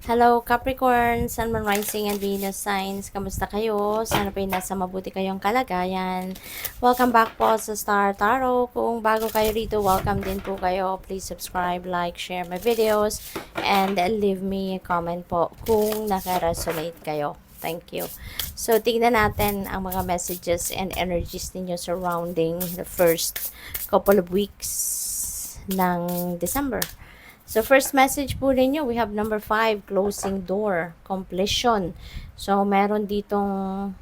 Hello Capricorn, Sun, Moon, Rising, and Venus signs. Kamusta kayo? Sana po nasa mabuti kayong kalagayan. Welcome back po sa Star Tarot. Kung bago kayo rito, welcome din po kayo. Please subscribe, like, share my videos, and leave me a comment po kung naka-resonate kayo. Thank you. So, tignan natin ang mga messages and energies ninyo surrounding the first couple of weeks ng December. So, first message po ninyo, we have number 5, closing door, completion. So, meron ditong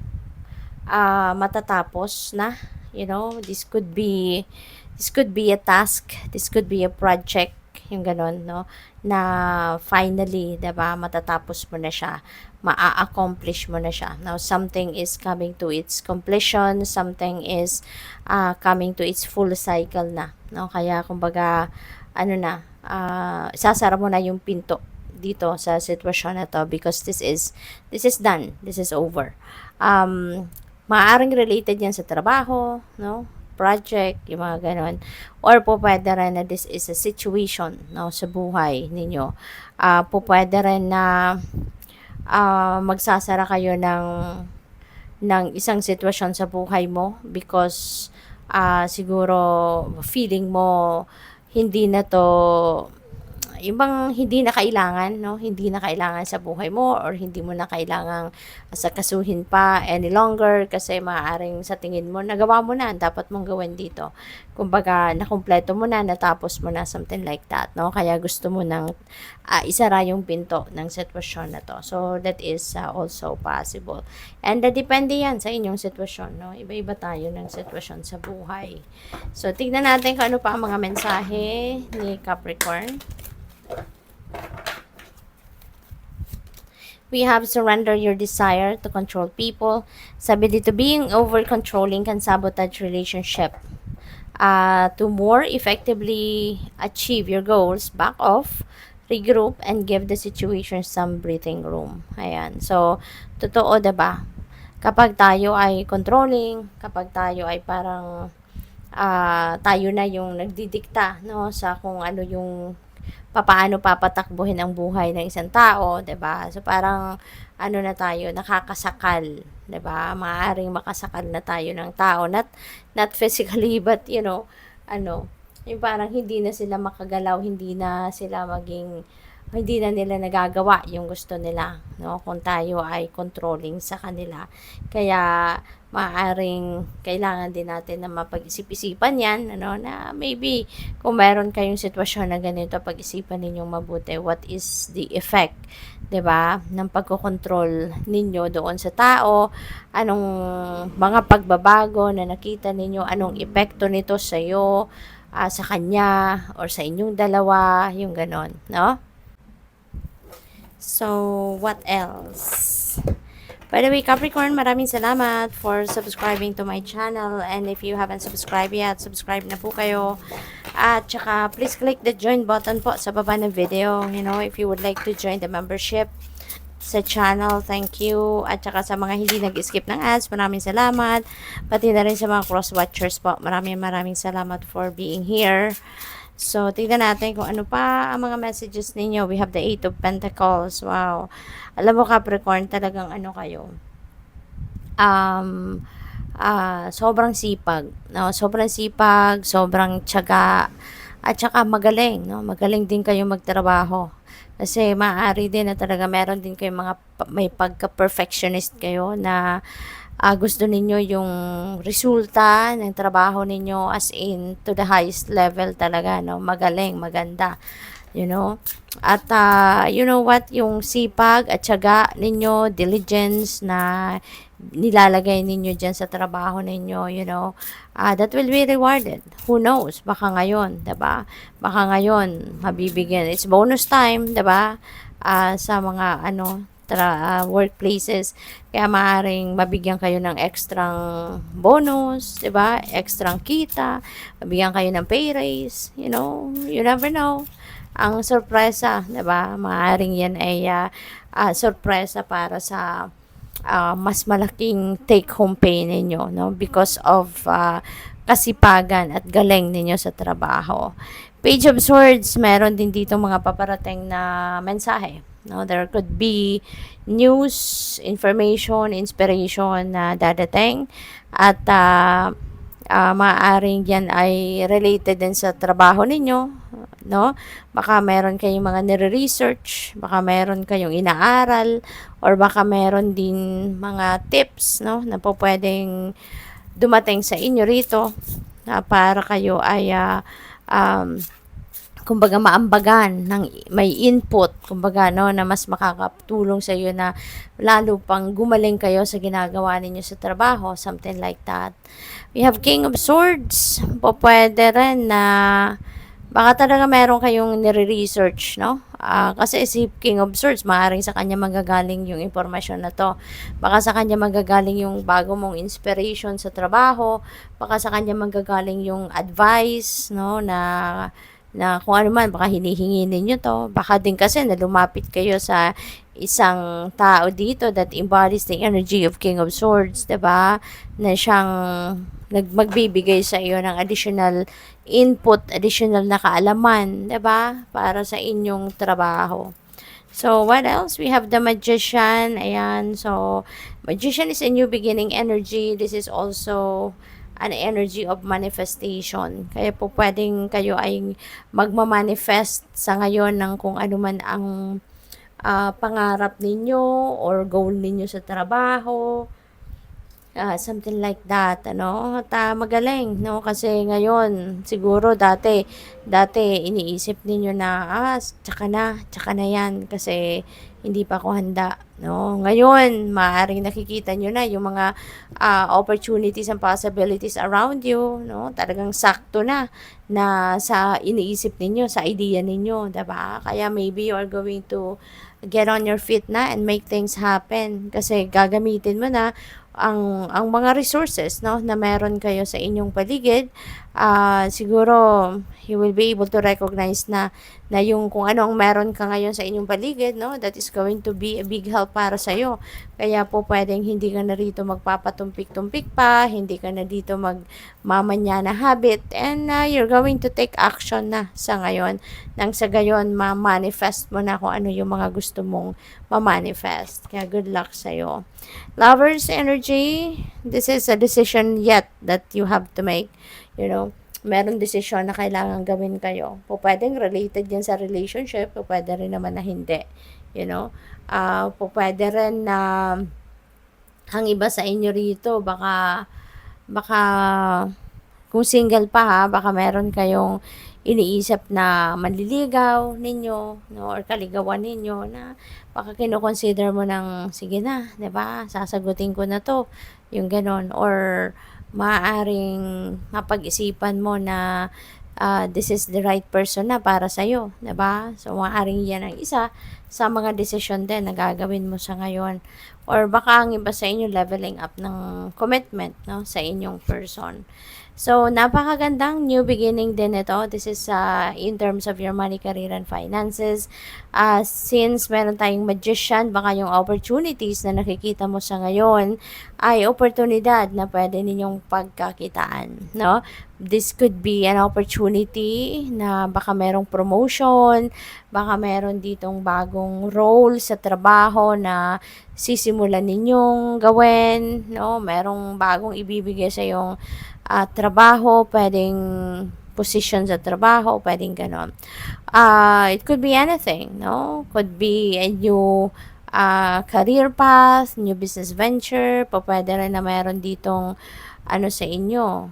matatapos na, this could be a task, this could be a project, yung ganon, no? Na finally, 'di ba, matatapos mo na siya, maa-accomplish mo na siya. Now, something is coming to its completion, something is coming to its full cycle na, no? Kaya, kumbaga, sasara mo na yung pinto dito sa sitwasyon na to because this is done, this is over. Maaaring related yan sa trabaho, no? Project, yung mga ganon. Or po pwede rin na this is a situation, no, sa buhay ninyo. Po pwede rin na magsasara kayo ng isang sitwasyon sa buhay mo because siguro feeling mo hindi na to yung bang hindi na kailangan, no? Hindi na kailangan sa buhay mo or hindi mo na kailangang sakasuhin pa any longer kasi maaaring sa tingin mo, nagawa mo na, dapat mong gawin dito. Kumbaga, nakumpleto mo na, natapos mo na, something like that, no? Kaya gusto mo nang isara yung pinto ng sitwasyon na to. So, that is also possible. And depende yan sa inyong sitwasyon, no? Iba-iba tayo ng sitwasyon sa buhay. So, tignan natin kung ano pa ang mga mensahe ni Capricorn. We have surrender your desire to control people. Sabi dito, being over-controlling can sabotage relationship. To more effectively achieve your goals, back off, regroup, and give the situation some breathing room. Ayan. So, totoo, diba? Kapag tayo ay controlling, kapag tayo ay parang tayo na yung nagdidikta, no, sa kung ano yung papaano papatakbuhin ang buhay ng isang tao, 'di ba? So parang ano na tayo, nakakasakal, 'di ba? Maaaring makasakal na tayo ng tao, not physically but yung parang hindi na sila makagalaw, hindi na nila nagagawa yung gusto nila, no? Kung tayo ay controlling sa kanila. Kaya maaaring kailangan din natin na mapag-isip-isipan yan, na maybe kung meron kayong sitwasyon na ganito, pag-isipan ninyong mabuti what is the effect, 'di ba, ng pagkokontrol ninyo doon sa tao, anong mga pagbabago na nakita ninyo, anong epekto nito sa iyo, sa kanya or sa inyong dalawa, yung ganon, no? So, what else? By the way, Capricorn, maraming salamat for subscribing to my channel. And if you haven't subscribed yet, subscribe na po kayo. At saka, please click the join button po sa baba ng video. If you would like to join the membership sa channel, thank you. At saka sa mga hindi nag-skip ng ads, maraming salamat. Pati na rin sa mga cross-watchers po, maraming salamat for being here. So, tignan natin kung ano pa ang mga messages ninyo. We have the 8 of Pentacles. Wow. Alam mo, Capricorn, talagang kayo. Sobrang sipag. No? Sobrang sipag, sobrang tiyaga, at saka magaling. No? Magaling din kayo magtrabaho. Kasi maaari din na talaga meron din kayo may pagka-perfectionist kayo na gusto ninyo yung resulta ng trabaho ninyo as in to the highest level talaga, no? Magaling, maganda, At you know what, yung sipag at tiyaga ninyo, diligence na nilalagay ninyo dyan sa trabaho ninyo, that will be rewarded. Who knows? Baka ngayon, 'di ba? Baka ngayon mabibigyan. It's bonus time, 'di ba? Sa mga workplaces, kaya maaring mabigyan kayo ng extrang bonus, 'di ba? Extrang kita, mabigyan kayo ng pay raise, you never know. Ang sorpresa, 'di ba? Maaring 'yan ay sorpresa para sa mas malaking take home pay ninyo, no? Because of kasipagan at galing ninyo sa trabaho. Page of Swords, meron din dito mga paparating na mensahe. No, there could be news, information, inspiration na dadating at maaaring yan ay related din sa trabaho ninyo, no? Baka meron kayong mga nire-research, baka meron kayong inaaral, or baka meron din mga tips, no, na po pwedeng dumating sa inyo rito na para kayo ay um, kumbaga maambagan ng may input, kumbaga no, na mas makakatulong sa iyo na lalo pang gumaling kayo sa ginagawa ninyo sa trabaho, something like that. We have King of Swords. Po pwede rin na baka talaga meron kayong nire-research, no? Kasi si King of Swords, maaaring sa kanya magagaling yung impormasyon na to. Baka sa kanya magagaling yung bago mong inspiration sa trabaho. Baka sa kanya magagaling yung advice, no, na kung ano man, baka hinihingi ninyo to. Baka din kasi na lumapit kayo sa isang tao dito that embodies the energy of King of Swords, 'di ba? Na siyang magbibigay sa iyo ng additional input, additional na kaalaman, 'di ba? Para sa inyong trabaho. So, what else? We have the Magician. Ayan. So, Magician is a new beginning energy. This is also an energy of manifestation. Kaya po pwedeng kayo ay magmamanifest sa ngayon ng kung ano man ang pangarap ninyo or goal ninyo sa trabaho. Something like that, ano? At magaling, no? Kasi ngayon, siguro dati iniisip ninyo na, tsaka na yan, kasi hindi pa ako handa, no? Ngayon, maaaring nakikita nyo na yung mga opportunities and possibilities around you, no? Talagang sakto na sa iniisip ninyo, sa idea ninyo, diba? Kaya maybe you are going to get on your feet na and make things happen kasi gagamitin mo na ang mga resources, no, na meron kayo sa inyong paligid. Siguro you will be able to recognize na yung kung ano ang meron ka ngayon sa inyong paligid, no, that is going to be a big help para sa iyo. Kaya po pwedeng hindi ka na rito magpapatumpik-tumpik pa, hindi ka na dito magmamanya na habit, and you're going to take action na sa ngayon nang sa gayon ma-manifest mo na kung ano yung mga gusto mong ma-manifest. Kaya good luck sa iyo. Lovers energy, this is a decision yet that you have to make, you know. Meron desisyon na kailangan gawin kayo. Po pwedeng related yan sa relationship, po pwede rin naman na hindi, you know. Po pwede rin na ang iba sa inyo rito, baka kung single pa ha, baka meron kayong iniisip na manliligaw ninyo, no, or kaligawan ninyo na baka kino-consider mo ng sige na, 'di ba? Sasagutin ko na 'to, yung ganon, or maaaring mapag-isipan mo na this is the right person na para sa iyo, 'di ba? So maaaring 'yan ang isa sa mga desisyon din na gagawin mo sa ngayon, or baka ang iba sa inyo leveling up ng commitment, no, sa inyong person. So, napakagandang new beginning din ito. This is in terms of your money, career, and finances. Since meron tayong magician, baka yung opportunities na nakikita mo sa ngayon ay oportunidad na pwede ninyong pagkakitaan, no? This could be an opportunity na baka merong promotion, baka meron ditong bagong role sa trabaho na sisimulan ninyong gawin, no? Merong bagong ibibigay sa yung trabaho, pwedeng position sa trabaho, pwedeng ganon. It could be anything, no? Could be a new career path, new business venture, pwede rin na meron ditong ano sa inyo,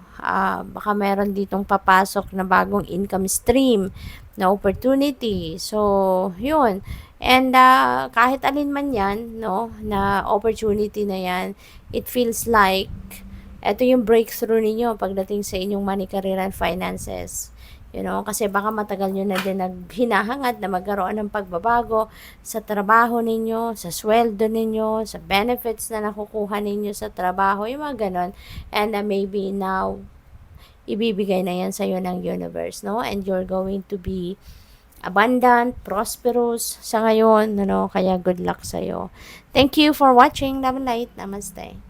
baka meron ditong papasok na bagong income stream na opportunity. So, yun. And kahit alin man yan, no, na opportunity na yan, it feels like ito yung breakthrough ninyo pagdating sa inyong money, career, and finances. You know, kasi baka matagal nyo na din hinahangad na magkaroon ng pagbabago sa trabaho ninyo, sa sweldo ninyo, sa benefits na nakukuha ninyo sa trabaho, yung mga ganon. And maybe now, ibibigay na yan sa'yo ng universe, no? And you're going to be abundant, prosperous sa ngayon, no? Kaya good luck sa'yo. Thank you for watching. Love and light. Namaste.